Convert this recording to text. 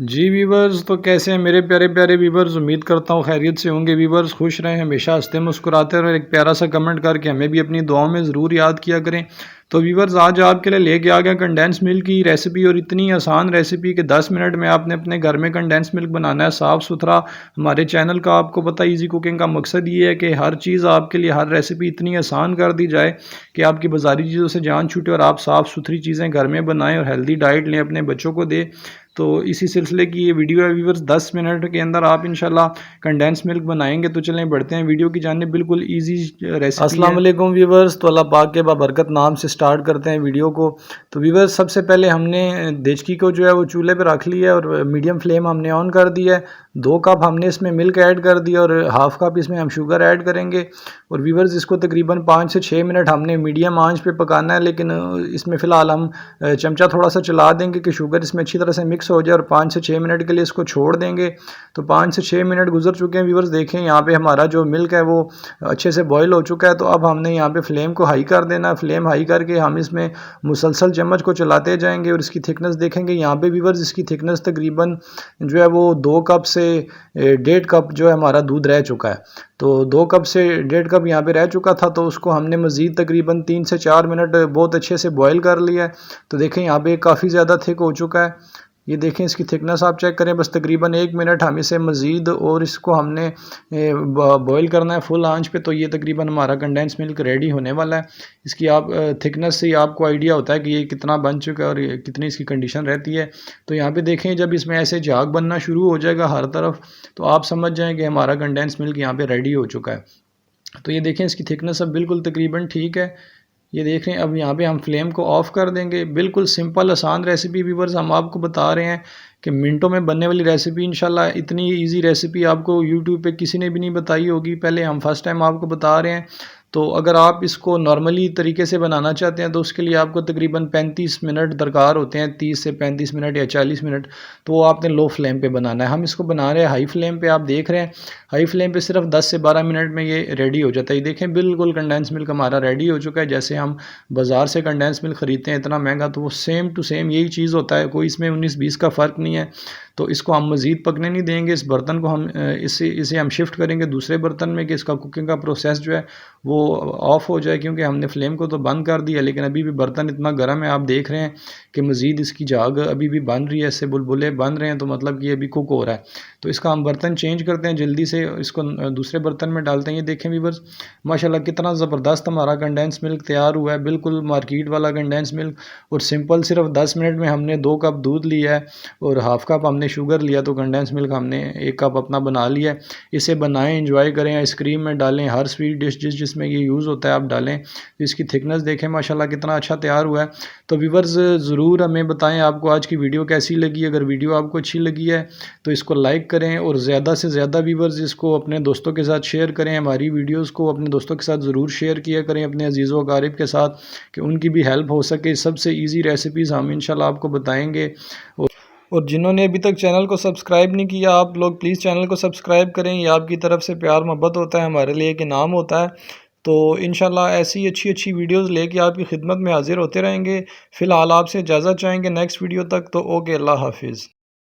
जी viewers, तो कैसे हैं मेरे प्यारे प्यारे वीवर्स। उम्मीद करता हूँ खैरियत से होंगे वीवर्स, खुश रहें, हमेशा हंसते मुस्कुराते रहें और एक प्यारा सा कमेंट करके हमें भी अपनी दुआओं में ज़रूर याद किया करें। तो वीवर्स, आज आपके लिए लेके आ गया कंडेंस मिल्क की रेसिपी, और इतनी आसान रेसिपी कि 10 मिनट में आपने अपने घर में कंडेंस मिल्क बनाना है, साफ़ सुथरा। हमारे चैनल का आपको पता, इजी कुकिंग का मकसद ये है कि हर चीज़ आपके लिए, हर रेसिपी इतनी आसान कर दी जाए कि आपकी बाज़ारी चीज़ों से जान छूटे और आप साफ़ सुथरी चीज़ें घर में बनाएं और हेल्दी डाइट लें, अपने बच्चों को दें। तो इसी सिलसिले की ये वीडियो है व्यूवर्स। 10 मिनट के अंदर आप इंशाल्लाह कंडेंस मिल्क बनाएंगे। तो चलें बढ़ते हैं वीडियो की जानिब। बिल्कुल इजी रेसिपी अस्सलाम वालेकुम व्यूवर्स। तो अल्लाह पाक के बाबरकत नाम से स्टार्ट करते हैं वीडियो को। तो व्यूवर्स, सबसे पहले हमने देचकी को जो है वो चूल्हे पर रख लिया है और मीडियम फ्लेम हमने ऑन कर दिया है। 2 कप हमने इसमें मिल्क ऐड कर दिया और हाफ़ कप इसमें हम शुगर ऐड करेंगे। और व्यूवर्स, इसको तकरीबन 5 से 6 मिनट हमने मीडियम आंच पे पकाना है, लेकिन इसमें फ़िलहाल हम चमचा थोड़ा सा चला देंगे कि शुगर इसमें अच्छी तरह से मिक्स हो जाए, और 5 से 6 मिनट के लिए इसको छोड़ देंगे। तो 5 से 6 मिनट गुजर चुके हैं व्यूवर्स। देखें यहाँ पे हमारा जो मिल्क है वो अच्छे से बॉयल हो चुका है। तो अब हमने यहाँ पे फ्लेम को हाई कर देना। फ्लेम हाई करके हम इसमें मुसलसल चम्मच को चलाते जाएंगे और इसकी थिकनेस देखेंगे। यहाँ पे व्यूवर्स, इसकी थिकनेस तकरीबन जो है वो 2 कप से 1.5 कप जो है हमारा दूध रह चुका है। तो 2 कप से 1.5 कप यहाँ पे रह चुका था, तो उसको हमने मज़ीद तकरीबन 3 से 4 मिनट बहुत अच्छे से बॉयल कर लिया है। तो देखें यहाँ पे काफ़ी ज़्यादा थिक हो चुका है। ये देखें, इसकी थिकनेस आप चेक करें। बस तकरीबन 1 मिनट हम इसे मज़ीद और इसको हमने बॉयल करना है फुल आंच पे। तो ये तकरीबन हमारा कंडेंस मिल्क रेडी होने वाला है। इसकी आप थिकनेस से ही आपको आइडिया होता है कि ये कितना बन चुका है और कितनी इसकी कंडीशन रहती है। तो यहाँ पे देखें, जब इसमें ऐसे झाग बनना शुरू हो जाएगा हर तरफ, तो आप समझ जाएँ कि हमारा कंडेंस मिल्क यहाँ पे रेडी हो चुका है। तो ये देखें, इसकी थिकनेस अब बिल्कुल तकरीबन ठीक है। ये देख रहे हैं। अब यहाँ पे हम फ्लेम को ऑफ़ कर देंगे। बिल्कुल सिंपल आसान रेसिपी व्यूवर्स हम आपको बता रहे हैं कि मिनटों में बनने वाली रेसिपी। इंशाल्लाह इतनी इजी रेसिपी आपको यूट्यूब पे किसी ने भी नहीं बताई होगी, पहले हम फर्स्ट टाइम आपको बता रहे हैं। तो अगर आप इसको नॉर्मली तरीके से बनाना चाहते हैं तो उसके लिए आपको तकरीबन 35 मिनट दरकार होते हैं, 30 से 35 मिनट या 40 मिनट। तो वो आपने लो फ्लेम पे बनाना है। हम इसको बना रहे हैं हाई फ्लेम पे। आप देख रहे हैं हाई फ्लेम पे सिर्फ 10 से 12 मिनट में ये रेडी हो जाता है। ये देखें, बिल्कुल कंडेंस मिल्क हमारा रेडी हो चुका है। जैसे हम बाज़ार से कंडेंस मिल्क ख़रीदते हैं इतना महंगा, तो वो सेम टू सेम यही चीज़ होता है, कोई इसमें 19-20 का फ़र्क नहीं है। तो इसको हम मज़ीद पकने नहीं देंगे। इस बर्तन को हम इसे हम शिफ्ट करेंगे दूसरे बर्तन में कि इसका कुकिंग का प्रोसेस जो है वो ऑफ़ हो जाए, क्योंकि हमने फ्लेम को तो बंद कर दिया, लेकिन अभी भी बर्तन इतना गर्म है। आप देख रहे हैं कि मज़ीद इसकी झाग अभी भी बन रही है, इससे बुलबुले बन रहे हैं, तो मतलब कि ये अभी कुक हो रहा है। तो इसका हम बर्तन चेंज करते हैं जल्दी से, इसको दूसरे बर्तन में डालते हैं। ये देखें व्यूअर्स, माशाल्लाह कितना ज़बरदस्त हमारा कंडेंस मिल्क तैयार हुआ है, बिल्कुल मार्केट वाला कंडेंस मिल्क। और सिंपल सिर्फ 10 मिनट में हमने 2 कप दूध लिया है और हाफ़ कप हमने शुगर लिया, तो कंडेंस मिल्क हमने 1 कप अपना बना लिया है। इसे बनाएं, एंजॉय करें, आइसक्रीम में डालें, हर स्वीट डिश जिसमें ये यूज़ होता है आप डालें। तो इसकी थिकनेस देखें माशाल्लाह कितना अच्छा तैयार हुआ है। तो व्यूअर्स, ज़रूर हमें बताएं आपको आज की वीडियो कैसी लगी। अगर वीडियो आपको अच्छी लगी है तो इसको लाइक करें और ज़्यादा से ज़्यादा व्यूअर्स इसको अपने दोस्तों के साथ शेयर करें। हमारी वीडियोज़ को अपने दोस्तों के साथ ज़रूर शेयर किया करें, अपने अजीज़ व अकारिब के साथ, कि उनकी भी हेल्प हो सके। सबसे ईजी रेसिपीज़ हम इंशाल्लाह आपको बताएँगे। और जिन्होंने अभी तक चैनल को सब्सक्राइब नहीं किया, आप लोग प्लीज़ चैनल को सब्सक्राइब करें। ये आपकी तरफ से प्यार मोहब्बत होता है, हमारे लिए एक इनाम होता है। तो इंशाल्लाह ऐसी अच्छी अच्छी वीडियोज़ लेके आपकी खिदमत में हाजिर होते रहेंगे। फ़िलहाल आपसे इजाज़त चाहेंगे नेक्स्ट वीडियो तक। तो ओके, अल्लाह हाफिज़।